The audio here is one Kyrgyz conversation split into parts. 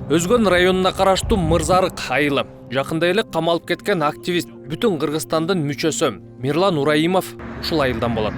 Өзгөн районуна караштуу Мырзарык айылы. Жакында эле камалып кеткен активист бүтүн Кыргызстандын мүчөсү Мирлан Ураимов ушул айылдан болот.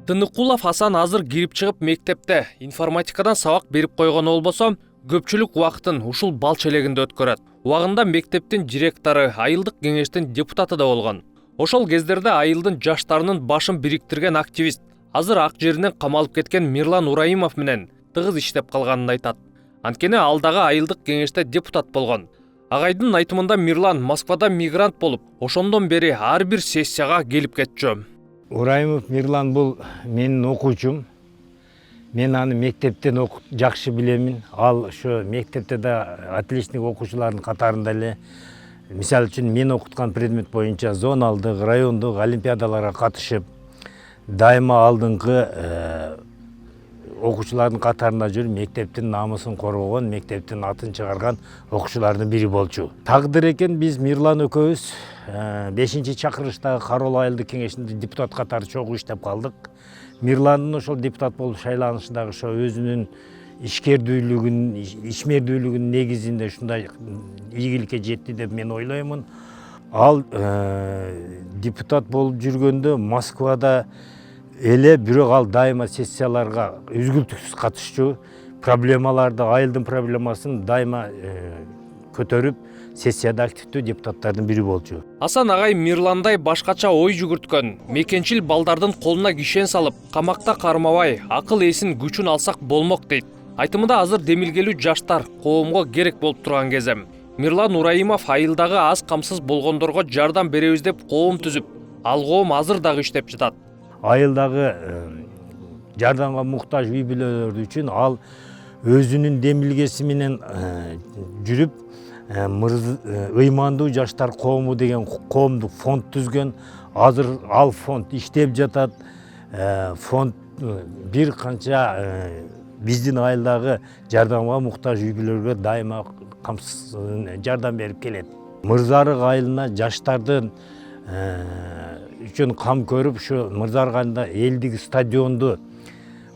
Тыныкулов Асан азыр кирип чыгып мектепте информатикадан сабак берип койгон болбосо, көпчүлүк убактын ушул бал челегинде өткөрөт. Убагында мектептин директору, айылдык кеңештин депутаты да болгон. Ошол кездерде айылдын жаштарынын башын бириктирген активист азыр ак жеринен камалып кеткен Мирлан Ураимов менен тыгыз иштеп калганын айтат. Анткени ал дагы айылдык кеңеште депутат болгон. Агайдын айтымында Мирлан Москвада мигрант болуп, ошондон бери ар бир сессияга келип кетчү. Ураимов Мирлан бул менин окуучум. Мен аны мектептен жакшы билемин. Ал ошо мектепте да отличник окуучулардын катарында эле. Мисалы үчүн мен окуткан предмет боюнча зоналдык, райондук олимпиадаларга катышып, дайыма алдыңкы окуучулардын катарында жүрүп, мектептин намысын коргогон, мектептин атын чыгарган окуучулардын бири болчу. Тагдыр экен биз Мирлан экөөбүз 5-чакырыштагы Кароол айылдык кеңешинде депутат катары чогуу иштеп калдык. Мирландын ошол депутат болуп шайланышындагы ошо өзүнүн ишмердүүлүгүнүн негизинде ушундай ийгиликке жетти деп мен ойлоймун. Ал депутат болуп жүргөндө Москвада эле, бирок ал дайыма сессияларга үзгүлтүксүз катышчу, проблемаларды, айылдын проблемасын дайыма көтөрүп, сессияда активдүү депутаттардын бири болчу. Асан агай Мирландай башкача ой жүгүрткөн, мекенчил балдардын колуна кишен салып, камакта кармабай, акыл эсин күчүн алсак болмок дейт. Айтымында азыр демилгелүү жаштар коомго керек болуп турган кезем. Мирлан Ураимов айылдагы аз камсыз болгондорго жардам беребиз деп коом түзүп, ал коом азыр дагы иштеп жатат. Айылдагы жардамга муктаж үй бүлөлөр үчүн ал өзүнүн демилгеси менен жүрүп, ыймандуу жаштар коому деген коомдук фонд түзгөн. Азыр ал фонд иштеп жатат. Фонд бир канча биздин айылдагы жардамга муктаж үй бүлөлөргө дайыма жардам берип келет. Мырзарык айылына жаштардын үчүн кам көрүп, ушу Мырзарык айылында элдик стадионду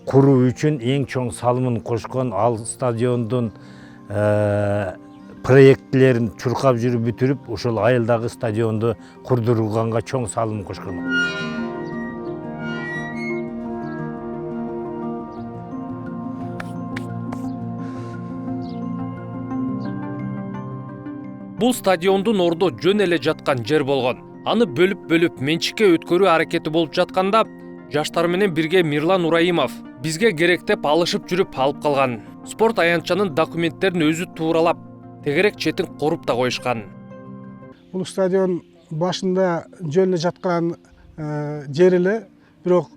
куруу үчүн эң чоң салымын кошкон. Ал стадиондун проектилерин чуркап жүрүп бүтүрүп, ошол айылдагы стадионду курдурганга чоң салым кошкон. Бул стадиондун ордо жөн эле жаткан жер болгон. Аны бөлүп менчикке өткөрүү аракети болуп жатканда, жаштар менен бирге Мирлан Ураимов бизге керек деп алышып жүрүп алып калган. Спорт аянтчанын документтерин өзү тууралап, тегерек четин коруп да коюшкан. Бул стадион башында жөн эле жаткан жер эле, бирок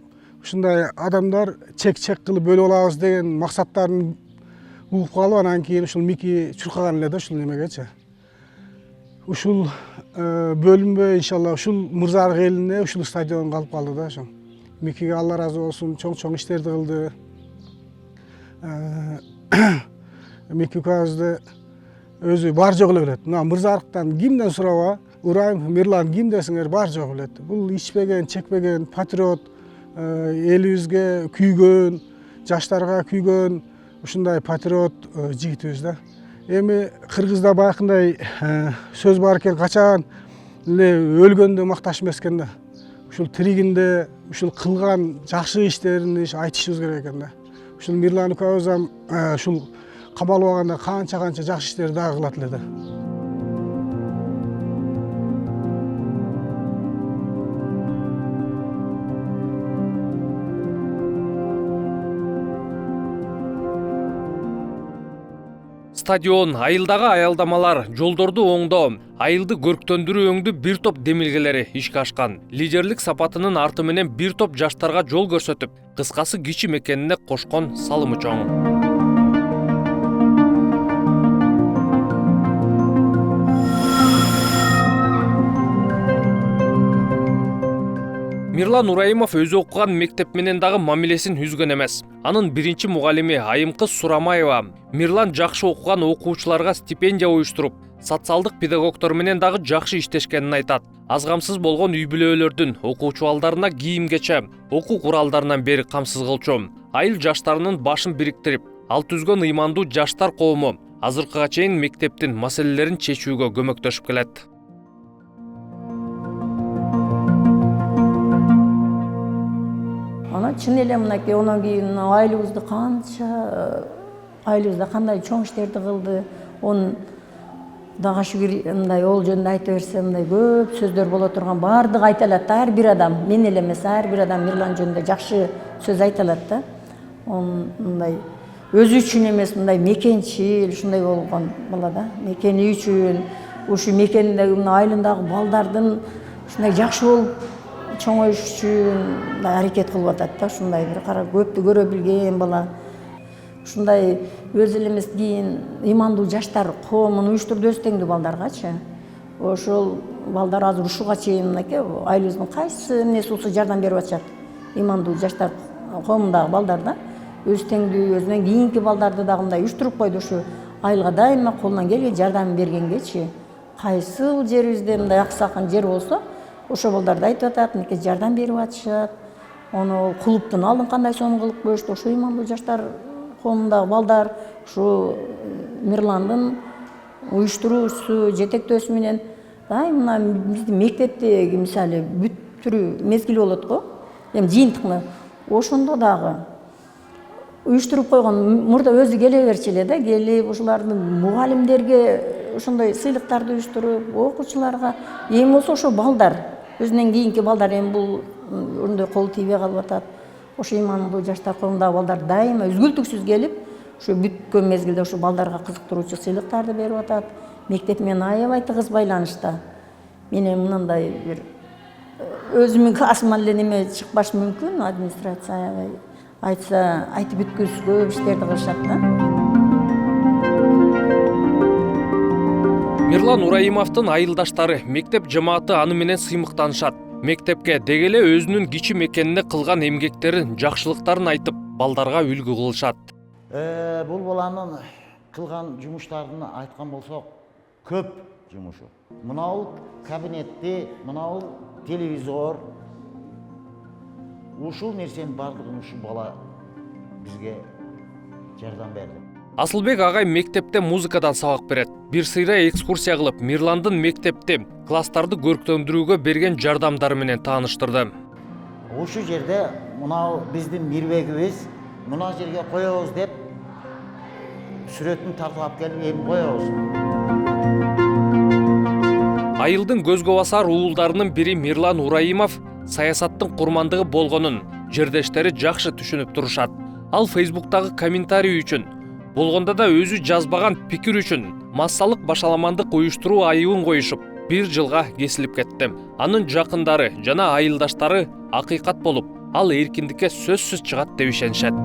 ушундай адамдар чек кылып бөлүп алабыз деген максаттарын угуп калып, анан кийин ушул мики чуркаган эле да ушул немегечи. Ушул бөлүнбөй, иншалла, ушул Мырзарык элине ушул стадион калып калды да ошо. Микиге Алла разы болсун, чоң иштерди кылды. Мики көзү өзү бар жок эле билет. Мына Мырзарыктан кимден сураба, Ураимов, Мирлан ким десиңер, бар жок билет. Бул ичпеген, чекпеген патриот, элибизге күйгөн, жаштарга күйгөн ушундай патриот жигитибиз да. Эми Кыргызда баякындай сөз бар экен, качан эле өлгөндө макташ эмес экен да. Ушул тиригинде ушул кылган жакшы иштерин айтышыбыз керек экен да. Ушул Мирлан көзөм ушул камалып алганда канча жакшы иштер дагы кылат эле да. Стадион, айылдагы аялдамалар, жолдорду оңдоо, айылды көрктөндүрүү өңдү бир топ демилгелери ишке ашкан. Лидерлик сапатынын арты менен бир топ жаштарга жол көрсөтүп, кыскасы кичи мекенине кошкон салымы чоң. Мирлан Ураимов өзү окуган мектеп менен дагы мамилесин үзгөн эмес. Анын биринчи мугалими Айымкыз Сурамаева Мирлан жакшы окуган окуучуларга стипендия уюштуруп, социалдык педагогдор менен дагы жакшы иштешкенин айтат. Аз камсыз болгон үй бүлөлөрдүн окуучу балдарына кийим-кече, окуу куралдарынан бери камсыз кылчу. Айыл жаштарынын башын бириктирип, ал түзгөн ыймандуу жаштар коому азыркыга чейин мектептин маселелерин чечүүгө көмөктөшүп келет. Ана чын эле мынакей онан кийин айылыбызды айылыбызда кандай чоң иштерди кылды. Онун дагы шүгүр мындай ол жөнүндө айта берсем, мындай көп сөздөр боло турган, баардыгы айта алат. Ар бир адам, мен эле эмес, ар бир адам Мирлан жөнүндө жакшы сөз айта алат да. Мындай өзү үчүн эмес, мындай мекенчил ушундай болгон бала да. Мекени үчүн, ушу мекендеги айылындагы балдардын ушундай жакшы болуп чоңоюш үчүн аракет кылып атат да. Ушундай бир кара көптү көрө билген бала. Ушундай өз эле эмес кийин ыймандуу жаштар коомун уюштурду өз теңдүү балдаргачы. Ошол балдар азыр ушуга чейин мынакей айылыбыздын кайсы эмнеси болсо жардам берип атышат. Ыймандуу жаштар коомундагы балдар да. Өз теңдүү, өзүнөн кийинки балдарды дагы мындай уюштуруп койду. Ушу айылга дайыма колунан келген жардам бергенгечи. Кайсы жерибизде мындай аксакан жер болсо, ошо балдарды айтып атат, мынакей жардам берип атышат. Ону клубтун алдын кандай сомун кылып коюшту. Ошо ыймандуу жаштар коомундагы балдар ушу Мирландын уюштуруусу, жетектөөсү менен дайыма биздин мектептеги мисалы бүттүрүү мезгили болот го. Эми жыйынтыкны ошондо дагы уюштуруп койгон, мурда өзү келе берчү эле да, келип ушулардын мугалимдерге ошондой сыйлыктарды уюштуруп, окуучуларга, эми болсо ошо балдар, өзүнөн кийинки балдар эми бул ошондой кол тийбей калып атат. Ошо ыймандуу жаштар коомундагы балдар дайыма үзгүлтүксүз келип, ушу бүткөн мезгилде ушу балдарга кызыктыруучу сыйлыктарды берип атат. Мектеп менен аябай тыгыз байланышта. Мен мындай бир өзүмдүн классыман эле неме чыкпаш мүмкүн, администрация аябай айтса айтып бүткүс көп иштерди кылышат да. Мирлан Ураимовдун айылдаштары, мектеп жамааты аны менен сыймыктанышат. Мектепке деги эле өзүнүн кичи экенине кылган эмгектерин, жакшылыктарын айтып, балдарга үлгү кылышат. Бул баланын кылган жумуштарын айткан болсок, көп жумушу. Мынау кабинетти, мынау телевизор. Ушул нерсенин бардыгын ушу бала бизге жардам берди. Асылбек агай мектепте музыкадан сабак берет. Бир сыйра экскурсия кылып, Мирландын мектепте класстарды көрктөндүрүүгө берген жардамдары менен тааныштырды. Ушу жерде мынау биздин мирбегибиз, мына жерге коебуз деп сүрөтүн тартып алып келип эми коебуз. Айылдын көзгө басар уулдарынын бири Мирлан Ураимов саясаттын курмандыгы болгонун жердештери жакшы түшүнүп турушат. Ал Facebook'тагы комментарий үчүн, болгондо да өзү жазбаган пикир үчүн массалык башаламандык уюштуруу айыбын коюшуп, 1 жылга кесилип кетти. Анын жакындары жана айылдаштары акыйкат болуп, ал эркиндикке сөзсүз чыгат деп ишенишет.